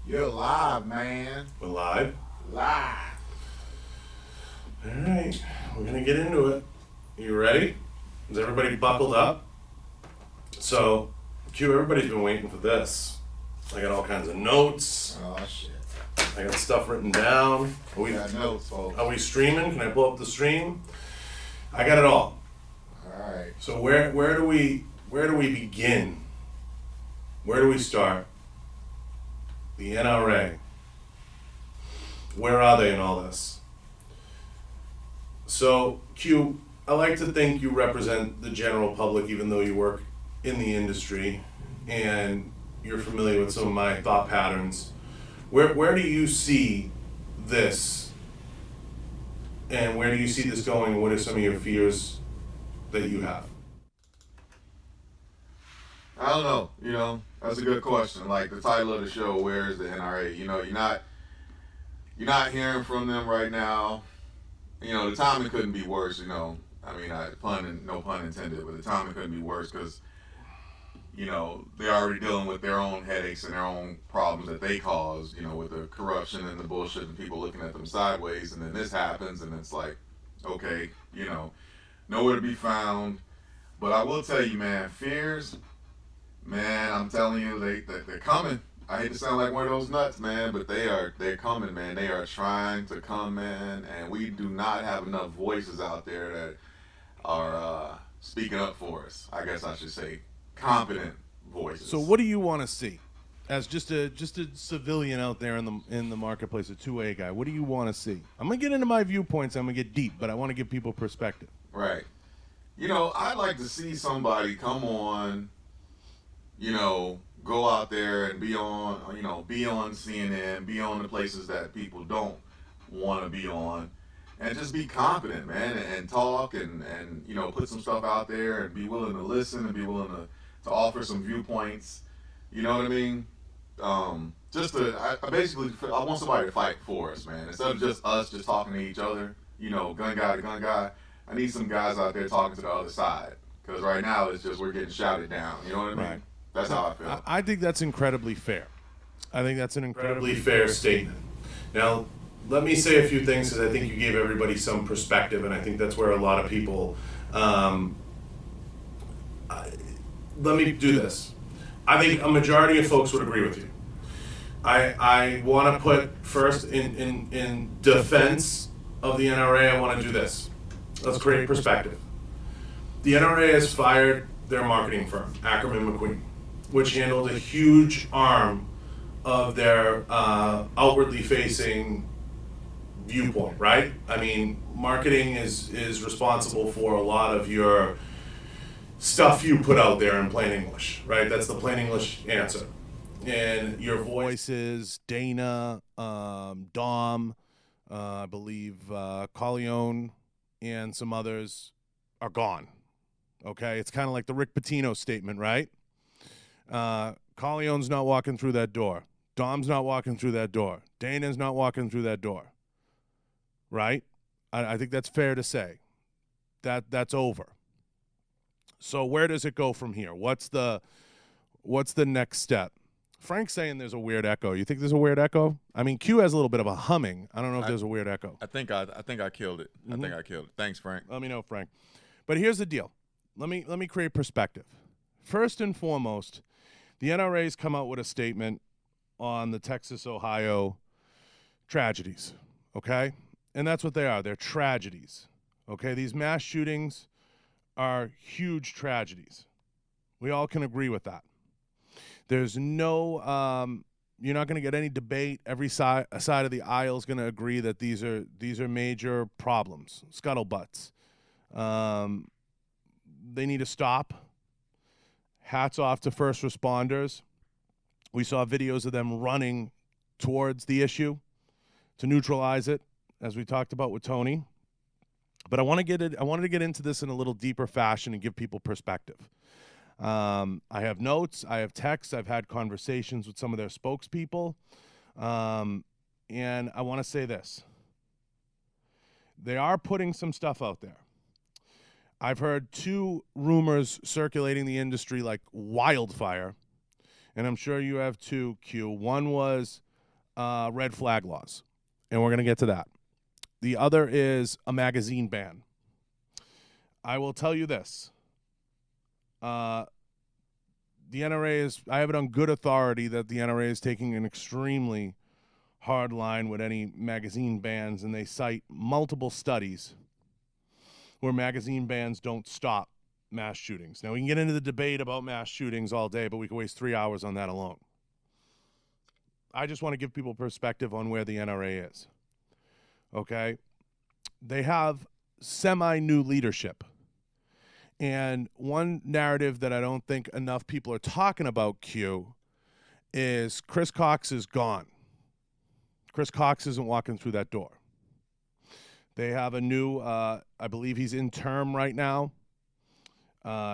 You're live, man. We're live? Live. Alright, we're gonna get into it. You ready? Is everybody buckled up? So, Q, everybody's been waiting for this. I got all kinds of notes. Oh, shit. I got stuff written down. Got notes, folks. Are we streaming? Can I pull up the stream? I got it all. Alright. So where do we begin? Where do we start? The NRA. Where are they in all this? So, Q, I like to think you represent the general public, even though you work in the industry and you're familiar with some of my thought patterns. Where do you see this? And where do you see this going? What are some of your fears that you have? I don't know. That's a good question. Like the title of the show, where is the NRA? You're not hearing from them right now. The timing couldn't be worse. No pun intended, but the timing couldn't be worse because they're already dealing with their own headaches and their own problems that they caused. With the corruption and the bullshit and people looking at them sideways, and then this happens, and it's like, okay, nowhere to be found. But I will tell you, man, fears. Man, I'm telling you, they're coming. I hate to sound like one of those nuts, man, but they're coming, man. They are trying to come, man, and we do not have enough voices out there that are speaking up for us. I guess I should say competent voices. So what do you want to see? As just a civilian out there in the marketplace, a 2A guy, what do you want to see? I'm going to get into my viewpoints, I'm going to get deep, but I want to give people perspective. Right. I'd like to see somebody come on, go out there and be on CNN, be on the places that people don't want to be on, and just be competent, man, and talk and put some stuff out there and be willing to listen and be willing to offer some viewpoints. You know what I mean? I want somebody to fight for us, man. Instead of just us just talking to each other, gun guy to gun guy, I need some guys out there talking to the other side. Because right now it's just we're getting shouted down. You know what I mean? Right. That's how I feel. I think that's incredibly fair. I think that's an incredibly fair statement. Now, let me say a few things because I think you gave everybody some perspective, and I think that's where a lot of people. Let me do this. I think a majority of folks would agree with you. I want to put first in defense of the NRA. I want to do this. Let's create perspective. The NRA has fired their marketing firm, Ackerman McQueen, which handled a huge arm of their outwardly facing viewpoint, right? I mean, marketing is responsible for a lot of your stuff you put out there in plain English, right? That's the plain English answer. And your voices, Dana, Dom, I believe Corleone, and some others are gone. Okay, it's kind of like the Rick Pitino statement, right? Corleone's not walking through that door. Dom's not walking through that door. Dana's not walking through that door. Right? I think that's fair to say. That's over. So where does it go from here? What's the next step? Frank's saying there's a weird echo. You think there's a weird echo? I mean, Q has a little bit of a humming. I don't know if there's a weird echo. I think I killed it. Mm-hmm. I think I killed it. Thanks, Frank. Let me know, Frank. But here's the deal. Let me create perspective. First and foremost, the NRA's come out with a statement on the Texas-Ohio tragedies, okay? And that's what they are. They're tragedies, okay? These mass shootings are huge tragedies. We all can agree with that. There's no, you're not going to get any debate. Every side of the aisle is going to agree that these are major problems, scuttlebutts. They need to stop. Hats off to first responders. We saw videos of them running towards the issue to neutralize it, as we talked about with Tony. But I wanted to get into this in a little deeper fashion and give people perspective. I have notes, I have texts, I've had conversations with some of their spokespeople, and I want to say this. They are putting some stuff out there. I've heard two rumors circulating the industry like wildfire, and I'm sure you have too, Q. One was red flag laws, and we're going to get to that. The other is a magazine ban. I will tell you this. The NRA is, I have it on good authority that the NRA is taking an extremely hard line with any magazine bans, and they cite multiple studies where magazine bans don't stop mass shootings. Now, we can get into the debate about mass shootings all day, but we can waste 3 hours on that alone. I just want to give people perspective on where the NRA is. Okay? They have semi-new leadership. And one narrative that I don't think enough people are talking about, Q, is Chris Cox is gone. Chris Cox isn't walking through that door. They have a new, I believe he's in term right now,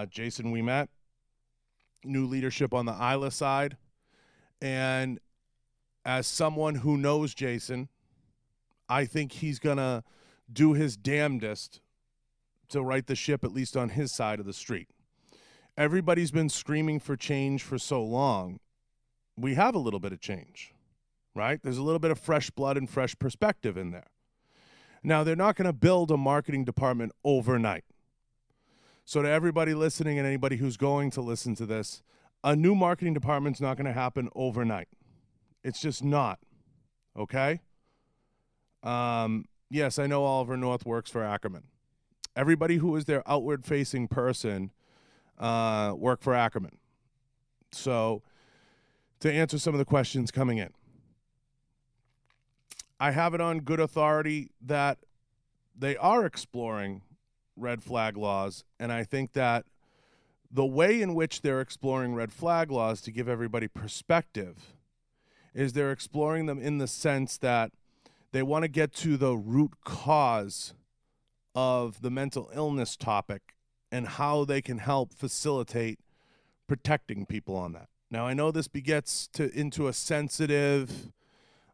Jason Ouimet, new leadership on the Isla side. And as someone who knows Jason, I think he's going to do his damnedest to right the ship, at least on his side of the street. Everybody's been screaming for change for so long. We have a little bit of change, right? There's a little bit of fresh blood and fresh perspective in there. Now, they're not going to build a marketing department overnight. So to everybody listening and anybody who's going to listen to this, a new marketing department's not going to happen overnight. It's just not, okay? Yes, I know Oliver North works for Ackerman. Everybody who is their outward-facing person work for Ackerman. So to answer some of the questions coming in, I have it on good authority that they are exploring red flag laws, and I think that the way in which they're exploring red flag laws, to give everybody perspective, is they're exploring them in the sense that they want to get to the root cause of the mental illness topic and how they can help facilitate protecting people on that. Now, I know this begets into a sensitive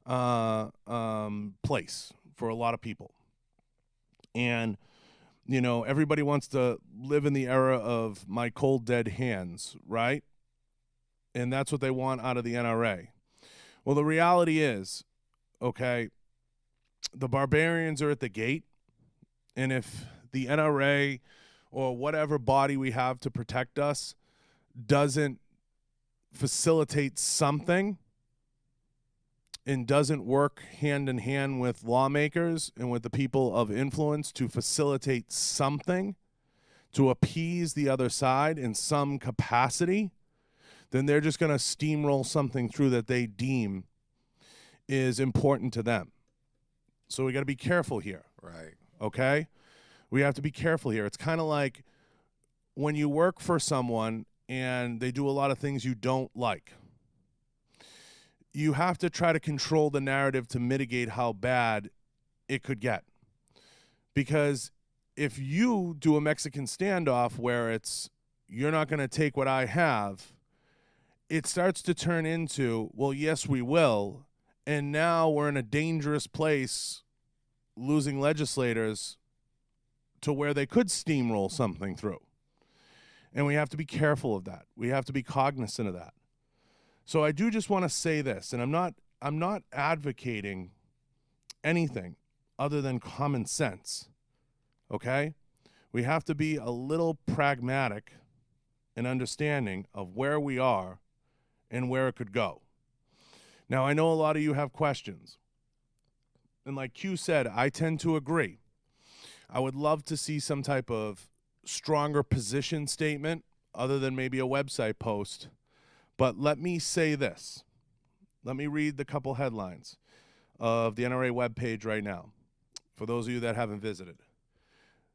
place for a lot of people. And, you know, everybody wants to live in the era of my cold, dead hands, right? And that's what they want out of the NRA. Well, the reality is, okay, the barbarians are at the gate. And if the NRA or whatever body we have to protect us doesn't facilitate something and doesn't work hand in hand with lawmakers and with the people of influence to facilitate something to appease the other side in some capacity, then they're just going to steamroll something through that they deem is important to them. So we got to be careful here. Right. Okay? We have to be careful here. It's kind of like when you work for someone and they do a lot of things you don't like. You have to try to control the narrative to mitigate how bad it could get. Because if you do a Mexican standoff where it's, you're not going to take what I have, it starts to turn into, well, yes, we will. And now we're in a dangerous place, losing legislators to where they could steamroll something through. And we have to be careful of that. We have to be cognizant of that. So I do just want to say this, and I'm not advocating anything other than common sense. Okay? We have to be a little pragmatic and understanding of where we are and where it could go. Now, I know a lot of you have questions. And like Q said, I tend to agree. I would love to see some type of stronger position statement other than maybe a website post. But let me say this. Let me read the couple headlines of the NRA webpage right now, for those of you that haven't visited.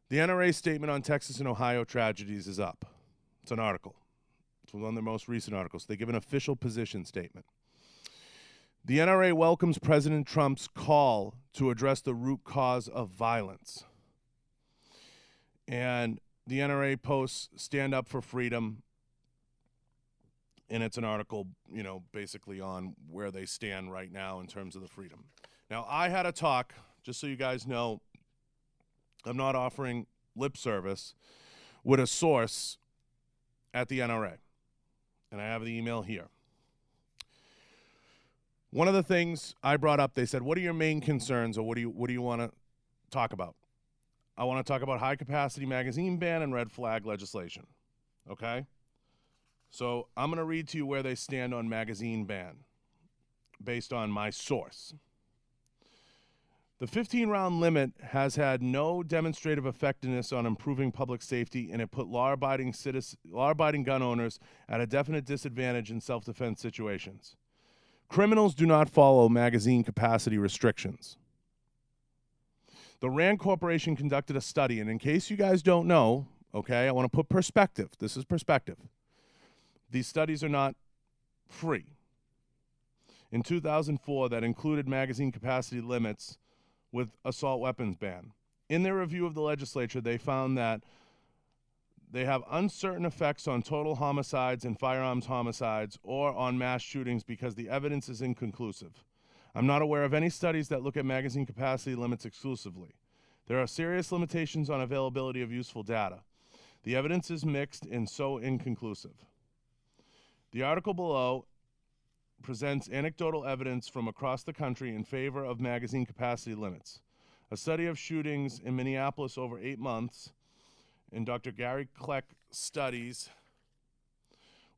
The NRA statement on Texas and Ohio tragedies is up. It's an article. It's one of their most recent articles. They give an official position statement. The NRA welcomes President Trump's call to address the root cause of violence. And the NRA posts stand up for freedom. And it's an article, you know, basically on where they stand right now in terms of the freedom. Now, I had a talk, just so you guys know, I'm not offering lip service, with a source at the NRA. And I have the email here. One of the things I brought up, they said, what are your main concerns, or what do you want to talk about? I want to talk about high-capacity magazine ban and red flag legislation, okay? So I'm going to read to you where they stand on magazine ban based on my source. The 15-round limit has had no demonstrative effectiveness on improving public safety, and it put law-abiding gun owners at a definite disadvantage in self-defense situations. Criminals do not follow magazine capacity restrictions. The RAND Corporation conducted a study, and in case you guys don't know, okay, I want to put perspective. This is perspective. These studies are not free. In 2004, that included magazine capacity limits with assault weapons ban. In their review of the legislature, they found that they have uncertain effects on total homicides and firearms homicides or on mass shootings because the evidence is inconclusive. I'm not aware of any studies that look at magazine capacity limits exclusively. There are serious limitations on availability of useful data. The evidence is mixed and so inconclusive. The article below presents anecdotal evidence from across the country in favor of magazine capacity limits. A study of shootings in Minneapolis over 8 months in Dr. Gary Kleck studies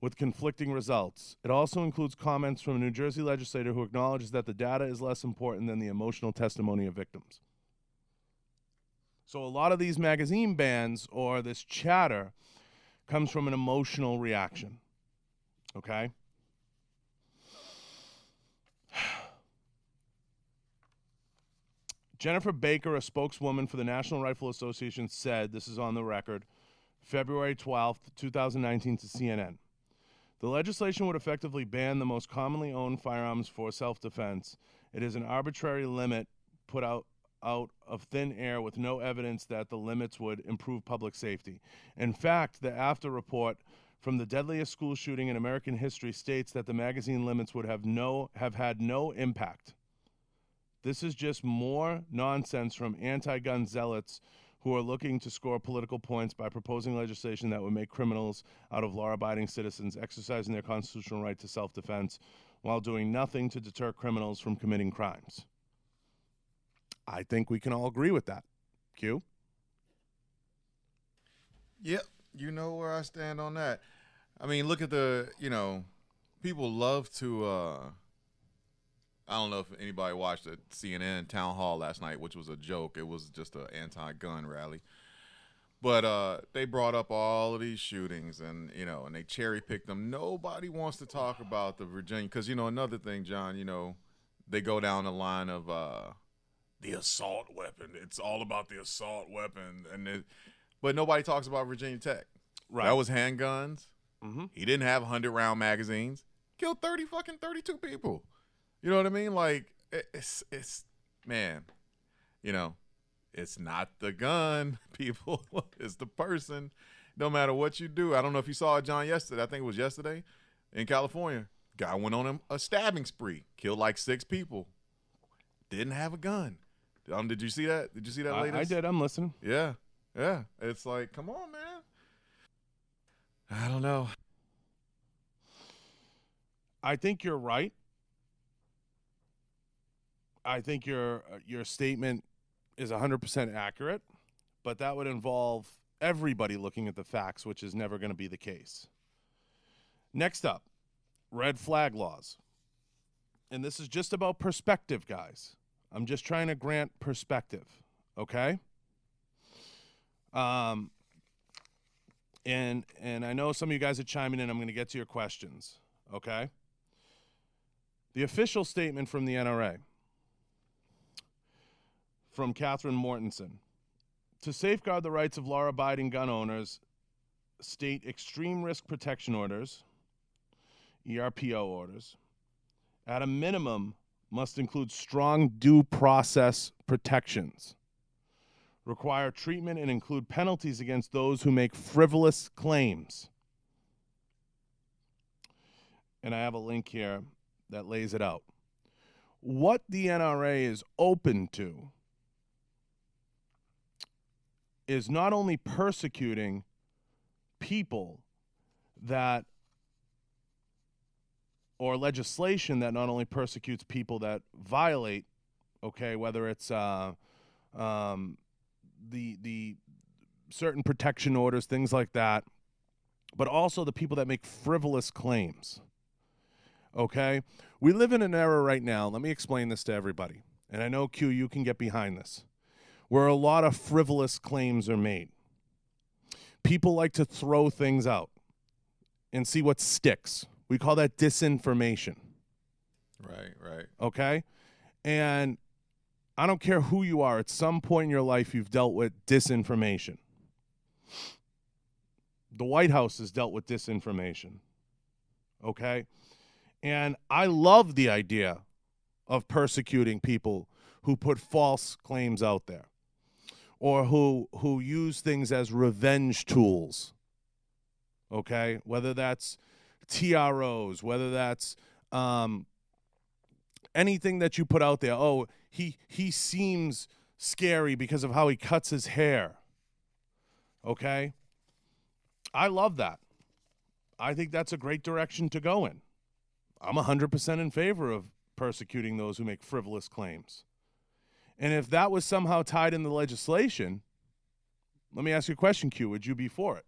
with conflicting results. It also includes comments from a New Jersey legislator who acknowledges that the data is less important than the emotional testimony of victims. So a lot of these magazine bans or this chatter comes from an emotional reaction. Okay? Jennifer Baker, a spokeswoman for the National Rifle Association, said, this is on the record, February 12th, 2019 to CNN. The legislation would effectively ban the most commonly owned firearms for self-defense. It is an arbitrary limit put out of thin air with no evidence that the limits would improve public safety. In fact, the AFTA report from the deadliest school shooting in American history states that the magazine limits would have had no impact. This is just more nonsense from anti-gun zealots who are looking to score political points by proposing legislation that would make criminals out of law-abiding citizens exercising their constitutional right to self-defense while doing nothing to deter criminals from committing crimes. I think we can all agree with that. Q? Yep, you know where I stand on that. I mean, look at the, people love to, I don't know if anybody watched the CNN town hall last night, which was a joke. It was just an anti-gun rally. But they brought up all of these shootings and, and they cherry-picked them. Nobody wants to talk about the Virginia. Because, another thing, John, they go down the line of the assault weapon. It's all about the assault weapon. But nobody talks about Virginia Tech. Right. That was handguns. Mm-hmm. He didn't have 100-round magazines. Killed 32 people. You know what I mean? Like, it's man, it's not the gun, people. It's the person. No matter what you do. I don't know if you saw it, John, yesterday. I think it was yesterday in California. Guy went on a stabbing spree. Killed like 6 people. Didn't have a gun. Did you see that? Did you see that latest? I did. I'm listening. Yeah. It's like, come on, man. I don't know. I think you're right. I think your statement is 100% accurate, but that would involve everybody looking at the facts, which is never going to be the case. Next up, red flag laws. And this is just about perspective, guys. I'm just trying to grant perspective, okay? And I know some of you guys are chiming in. I'm going to get to your questions, okay? The official statement from the NRA, from Catherine Mortensen. To safeguard the rights of law-abiding gun owners, state extreme risk protection orders, ERPO orders, at a minimum must include strong due process protections, require treatment and include penalties against those who make frivolous claims. And I have a link here that lays it out. What the NRA is open to is not only persecuting people that or legislation that not only persecutes people that violate, okay, whether it's the certain protection orders, things like that, but also the people that make frivolous claims. Okay? We live in an era right now, let me explain this to everybody, and I know, Q, you can get behind this, where a lot of frivolous claims are made. People like to throw things out and see what sticks. We call that disinformation. Right. Okay? And I don't care who you are, at some point in your life you've dealt with disinformation. The White House has dealt with disinformation. Okay? And I love the idea of persecuting people who put false claims out there or who use things as revenge tools. Okay? Whether that's TROs, whether that's anything that you put out there. Oh, he seems scary because of how he cuts his hair. Okay? I love that. I think that's a great direction to go in. I'm 100% in favor of persecuting those who make frivolous claims. And if that was somehow tied in the legislation, let me ask you a question, Q. Would you be for it?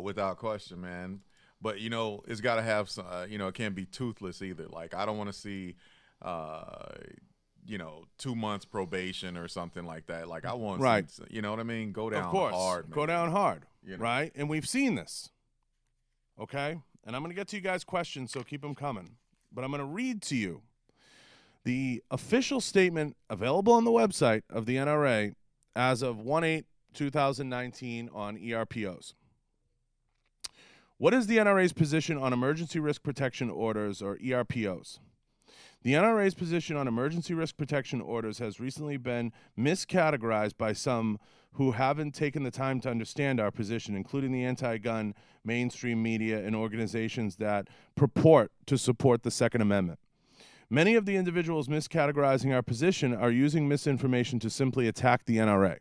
Without question, man. But, it's got to have some, it can't be toothless either. Like, I don't want to see, 2 months probation or something like that. Like, I want, right. Some, you know what I mean? Go down of course. hard. Go down hard, You know? right? And we've seen this, okay? And I'm going to get to you guys' questions, so keep them coming. But I'm going to read to you the official statement available on the website of the NRA as of 1/8/2019 on ERPOs. What is the NRA's position on emergency risk protection orders, or ERPOs? The NRA's position on emergency risk protection orders has recently been miscategorized by some who haven't taken the time to understand our position, including the anti-gun mainstream media and organizations that purport to support the Second Amendment. Many of the individuals miscategorizing our position are using misinformation to simply attack the NRA.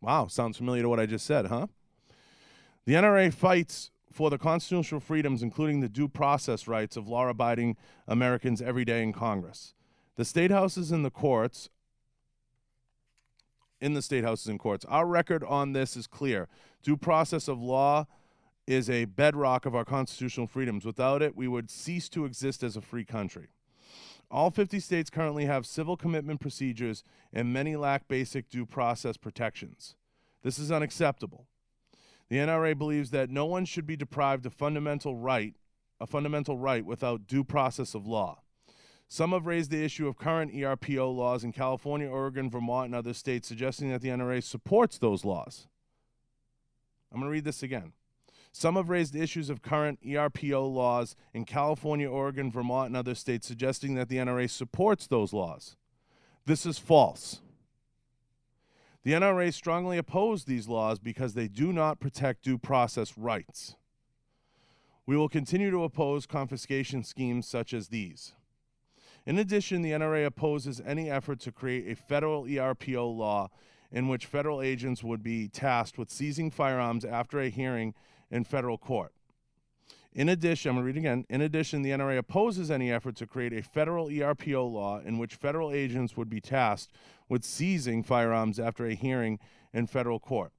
Wow, sounds familiar to what I just said, huh? The NRA fights for the constitutional freedoms, including the due process rights of law-abiding Americans every day in Congress. The state houses and the courts, our record on this is clear. Due process of law is a bedrock of our constitutional freedoms. Without it, we would cease to exist as a free country. All 50 states currently have civil commitment procedures, and many lack basic due process protections. This is unacceptable. The NRA believes that no one should be deprived of a fundamental right without due process of law. Some have raised the issue of current ERPO laws in California, Oregon, Vermont, and other states, suggesting that the NRA supports those laws. I'm going to read this again. Some have raised issues of current ERPO laws in California, Oregon, Vermont, and other states, suggesting that the NRA supports those laws. This is false. The NRA strongly oppose these laws because they do not protect due process rights. We will continue to oppose confiscation schemes such as these. In addition, the NRA opposes any effort to create a federal ERPO law in which federal agents would be tasked with seizing firearms after a hearing in federal court. In addition, I'm going to read again. In addition, the NRA opposes any effort to create a federal ERPO law in which federal agents would be tasked with seizing firearms after a hearing in federal court.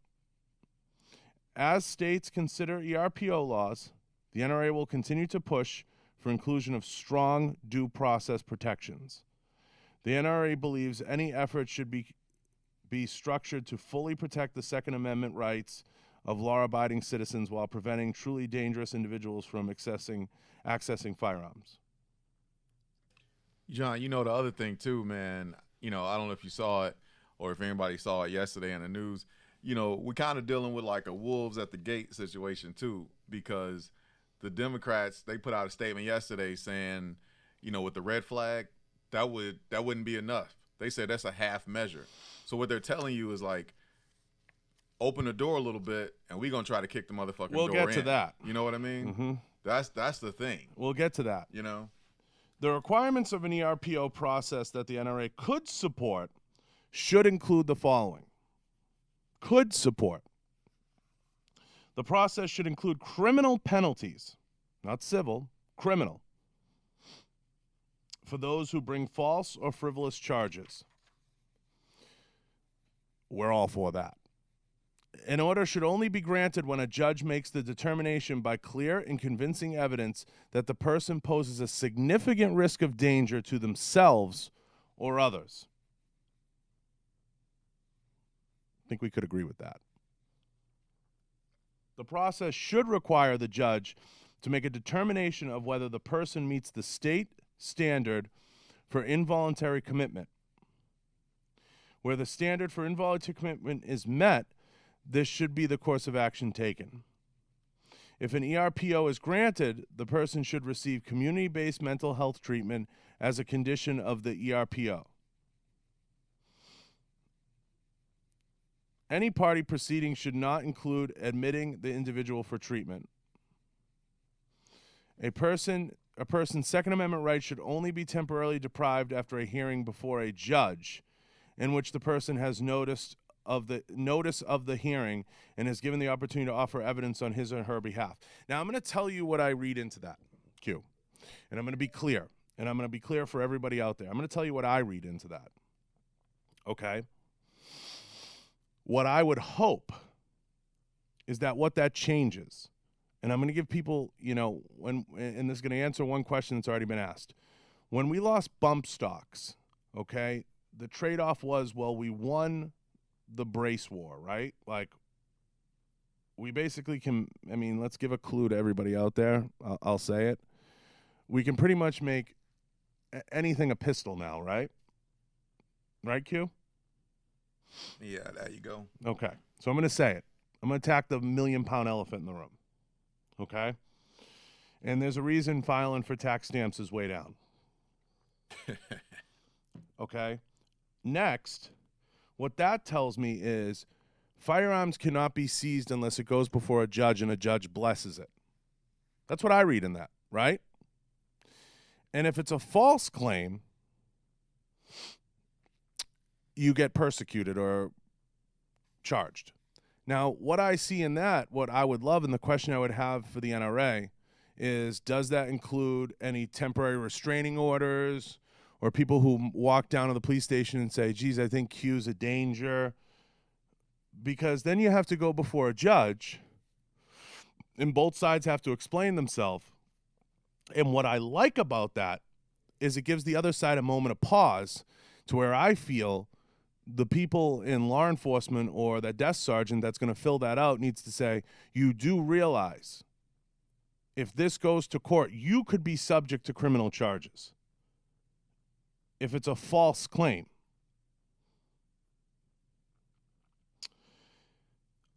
As states consider ERPO laws, the NRA will continue to push for inclusion of strong due process protections. The NRA believes any effort should be structured to fully protect the Second Amendment rights of law-abiding citizens while preventing truly dangerous individuals from accessing firearms. John, the other thing too, man, I don't know if you saw it or if anybody saw it yesterday in the news, we're kind of dealing with like a wolves at the gate situation too, because the Democrats, they put out a statement yesterday saying, with the red flag, that wouldn't be enough. They said that's a half measure. So what they're telling you is like, open the door a little bit, and we're going to try to kick the motherfucking door in. We'll get to that. You know what I mean? Mm-hmm. That's the thing. We'll get to that. The requirements of an ERPO process that the NRA could support should include the following. Could support. The process should include criminal penalties, not civil, criminal, for those who bring false or frivolous charges. We're all for that. An order should only be granted when a judge makes the determination by clear and convincing evidence that the person poses a significant risk of danger to themselves or others. I think we could agree with that. The process should require the judge to make a determination of whether the person meets the state standard for involuntary commitment. Where the standard for involuntary commitment is met, this should be the course of action taken. If an ERPO is granted, the person should receive community-based mental health treatment as a condition of the ERPO. Any party proceeding should not include admitting the individual for treatment. A person's Second Amendment rights should only be temporarily deprived after a hearing before a judge in which the person has notice of the hearing and is given the opportunity to offer evidence on his or her behalf. Now, I'm going to tell you what I read into that, Q. And I'm going to be clear. And I'm going to be clear for everybody out there. I'm going to tell you what I read into that. Okay? What I would hope is that what that changes, and I'm going to give people, and this is going to answer one question that's already been asked. When we lost bump stocks, okay, the trade-off was, well, we won the brace war, right? Like, we basically can, let's give a clue to everybody out there. I'll say it. We can pretty much make anything a pistol now, right? Right, Q? Yeah, there you go. Okay. So I'm going to say it. I'm going to attack the million-pound elephant in the room. Okay? And there's a reason filing for tax stamps is way down. Okay? Next, what that tells me is firearms cannot be seized unless it goes before a judge and a judge blesses it. That's what I read in that, right? And if it's a false claim, you get persecuted or charged. Now, what I see in that, what I would love, and the question I would have for the NRA is, does that include any temporary restraining orders or people who walk down to the police station and say, geez, I think Q's a danger? Because then you have to go before a judge, and both sides have to explain themselves. And what I like about that is it gives the other side a moment of pause to where I feel the people in law enforcement or that desk sergeant that's going to fill that out needs to say, you do realize if this goes to court, you could be subject to criminal charges if it's a false claim.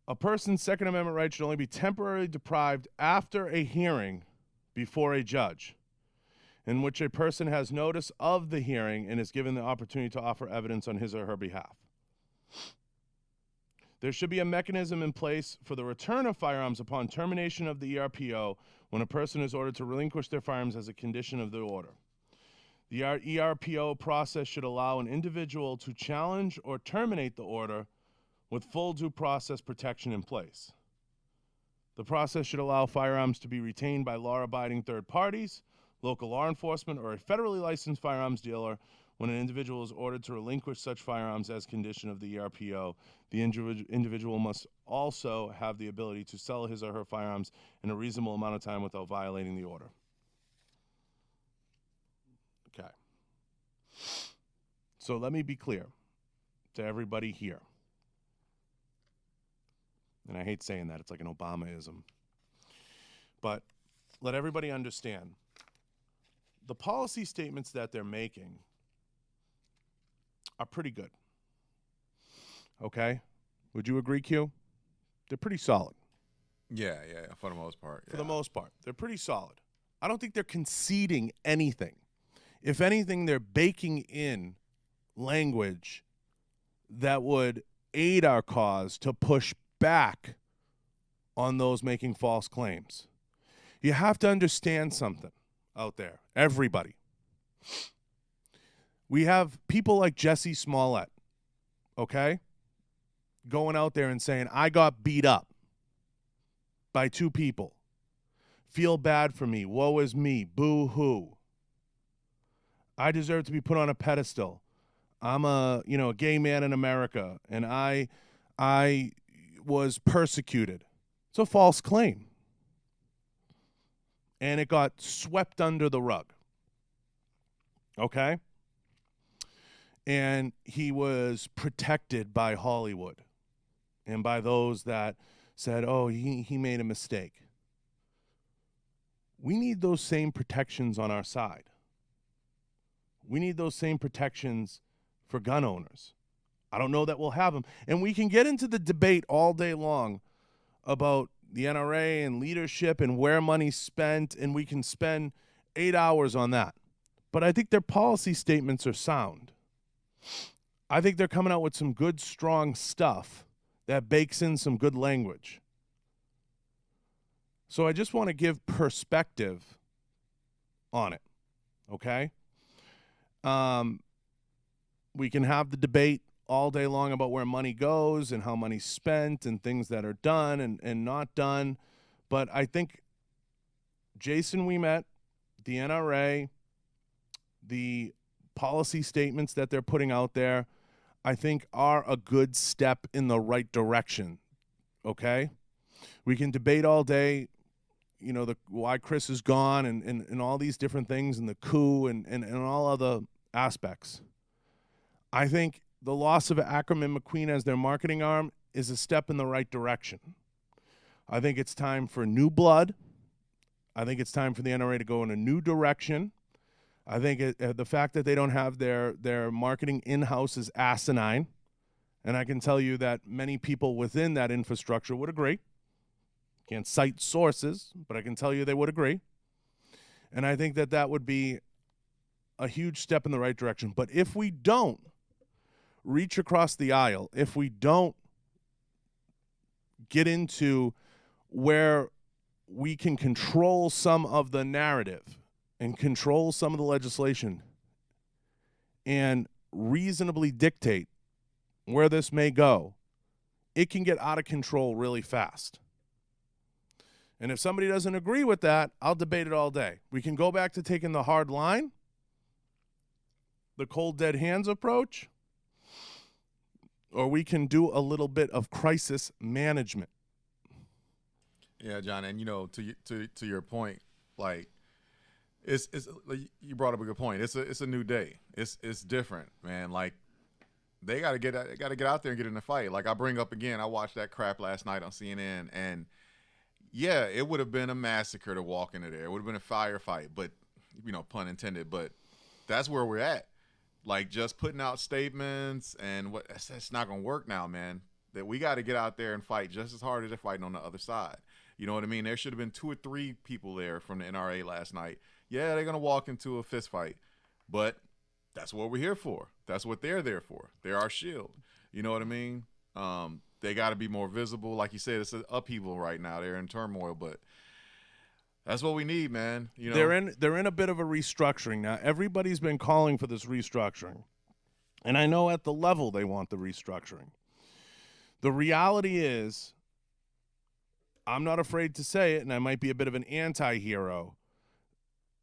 A person's Second Amendment rights should only be temporarily deprived after a hearing before a judge, in which a person has notice of the hearing and is given the opportunity to offer evidence on his or her behalf. There should be a mechanism in place for the return of firearms upon termination of the ERPO when a person is ordered to relinquish their firearms as a condition of the order. The ERPO process should allow an individual to challenge or terminate the order with full due process protection in place. The process should allow firearms to be retained by law-abiding third parties, local law enforcement, or a federally licensed firearms dealer when an individual is ordered to relinquish such firearms as condition of the ERPO. The individual must also have the ability to sell his or her firearms in a reasonable amount of time without violating the order. Okay. So let me be clear to everybody here. And I hate saying that. It's like an Obamaism. But let everybody understand. The policy statements that they're making are pretty good. Okay? Would you agree, Q? They're pretty solid. Yeah, for the most part. For the most part. They're pretty solid. I don't think they're conceding anything. If anything, they're baking in language that would aid our cause to push back on those making false claims. You have to understand something out there, everybody. We have people like Jesse Smollett, okay, going out there and saying, I got beat up by two people. Feel bad for me. Woe is me. Boo-hoo. I deserve to be put on a pedestal. I'm a gay man in America, and I was persecuted. It's a false claim. And it got swept under the rug. Okay? And he was protected by Hollywood and by those that said, oh, he made a mistake. We need those same protections on our side. We need those same protections for gun owners. I don't know that we'll have them. And we can get into the debate all day long about the NRA and leadership and where money's spent, and we can spend 8 hours on that. But I think their policy statements are sound. I think they're coming out with some good, strong stuff that bakes in some good language. So I just want to give perspective on it, okay? We can have the debate all day long about where money goes and how money's spent and things that are done and not done. But I think Jason Ouimet, the NRA, the policy statements that they're putting out there, I think are a good step in the right direction, okay? We can debate all day, why Chris is gone and all these different things and the coup and all other aspects. I think the loss of Ackerman McQueen as their marketing arm is a step in the right direction. I think it's time for new blood. I think it's time for the NRA to go in a new direction. I think the fact that they don't have their marketing in-house is asinine. And I can tell you that many people within that infrastructure would agree. Can't cite sources, but I can tell you they would agree. And I think that would be a huge step in the right direction. But if we don't reach across the aisle, if we don't get into where we can control some of the narrative and control some of the legislation and reasonably dictate where this may go, it can get out of control really fast. And if somebody doesn't agree with that, I'll debate it all day. We can go back to taking the hard line, the cold dead hands approach, or we can do a little bit of crisis management. Yeah, John, and to your point, like it's you brought up a good point. It's a new day. It's different, man. Like they got to get out there and get in the fight. Like I bring up again, I watched that crap last night on CNN, and yeah, it would have been a massacre to walk into there. It would have been a firefight, but pun intended. But that's where we're at. Like just putting out statements and that's not gonna work now, man. That we got to get out there and fight just as hard as they're fighting on the other side. You know what I mean? There should have been 2 or 3 people there from the NRA last night. Yeah, they're gonna walk into a fist fight, but that's what we're here for. That's what they're there for. They're our shield. You know what I mean? They got to be more visible. Like you said, it's an upheaval right now. They're in turmoil, but that's what we need, man. They're in a bit of a restructuring now. Everybody's been calling for this restructuring, and I know at the level they want the restructuring. The reality is, I'm not afraid to say it, and I might be a bit of an anti-hero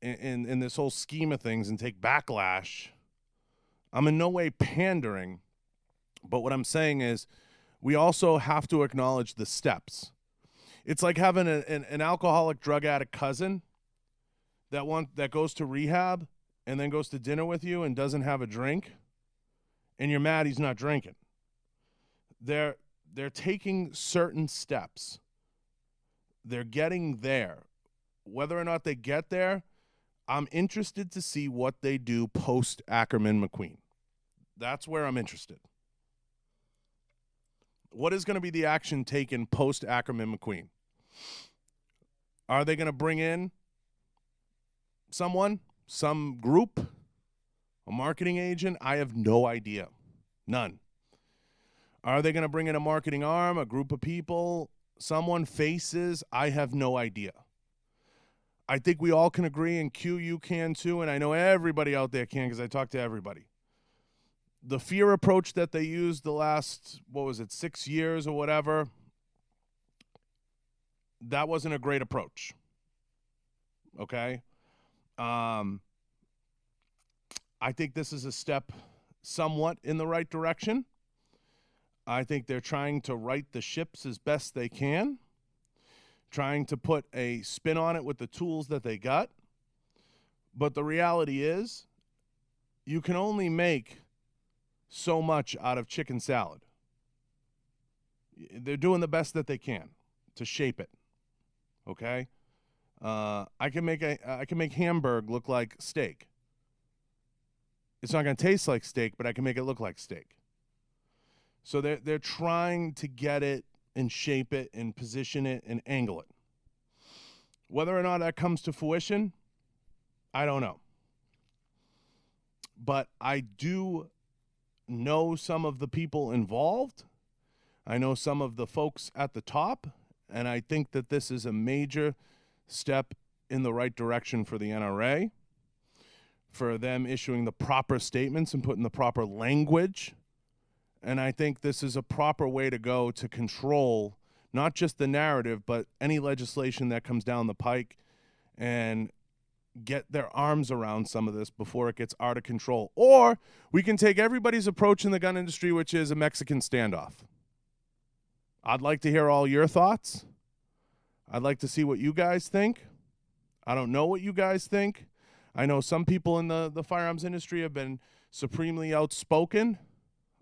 in this whole scheme of things and take backlash. I'm in no way pandering, but what I'm saying is we also have to acknowledge the steps. It's like having an alcoholic, drug addict cousin that goes to rehab and then goes to dinner with you and doesn't have a drink, and you're mad he's not drinking. They're taking certain steps. They're getting there. Whether or not they get there, I'm interested to see what they do post Ackerman McQueen. That's where I'm interested. What is going to be the action taken post Ackerman McQueen? Are they going to bring in someone, some group, a marketing agent? I have no idea. None. Are they going to bring in a marketing arm, a group of people, someone, faces? I have no idea. I think we all can agree, and Q, you can too, and I know everybody out there can because I talk to everybody. The fear approach that they used the last, 6 years or whatever, that wasn't a great approach. okay? I think this is a step somewhat in the right direction. I think they're trying to right the ships as best they can, trying to put a spin on it with the tools that they got. But the reality is, you can only make so much out of chicken salad. They're doing the best that they can to shape it. Okay? I can make hamburg look like steak. It's not going to taste like steak, but I can make it look like steak. So they're trying to get it and shape it and position it and angle it. Whether or not that comes to fruition, I don't know. But I do know some of the people involved. I know some of the folks at the top, and I think that this is a major step in the right direction for the NRA, for them issuing the proper statements and putting the proper language. And I think this is a proper way to go to control not just the narrative, but any legislation that comes down the pike, and get their arms around some of this before it gets out of control. Or we can take everybody's approach in the gun industry, which is a Mexican standoff. I'd like to hear all your thoughts. I'd like to see what you guys think. I don't know what you guys think. I know some people in the firearms industry have been supremely outspoken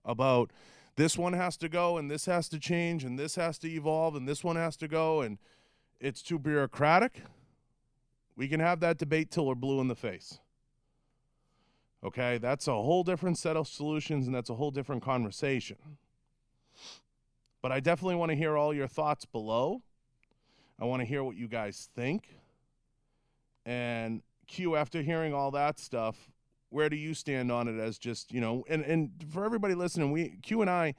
about this one has to go and this has to change and this has to evolve and this one has to go and it's too bureaucratic. We can have that debate till we're blue in the face. Okay, that's a whole different set of solutions and that's a whole different conversation. But I definitely want to hear all your thoughts below. I want to hear what you guys think. And Q, after hearing all that stuff, where do you stand on it as just, and for everybody listening, Q and I,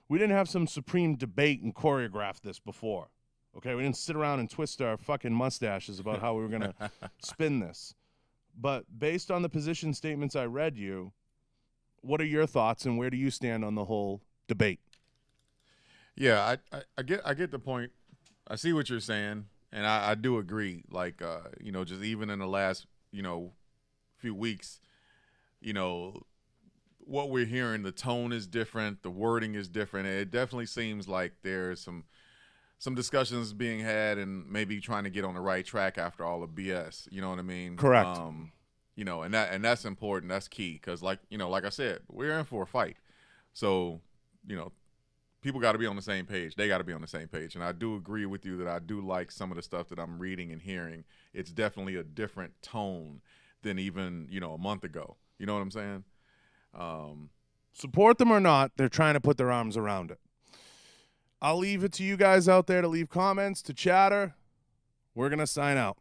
we didn't have some supreme debate and choreograph this before. Okay, we didn't sit around and twist our fucking mustaches about how we were going to spin this. But based on the position statements I read you, what are your thoughts and where do you stand on the whole debate? Yeah, I get the point. I see what you're saying, and I do agree. Like, just even in the last, few weeks, what we're hearing, the tone is different, the wording is different. It definitely seems like there's some discussions being had and maybe trying to get on the right track after all the BS. You know what I mean? Correct. And that's important. That's key because, like I said, we're in for a fight. So, people got to be on the same page. They got to be on the same page. And I do agree with you that I do like some of the stuff that I'm reading and hearing. It's definitely a different tone than even, a month ago. You know what I'm saying? Support them or not, they're trying to put their arms around it. I'll leave it to you guys out there to leave comments, to chatter. We're going to sign out.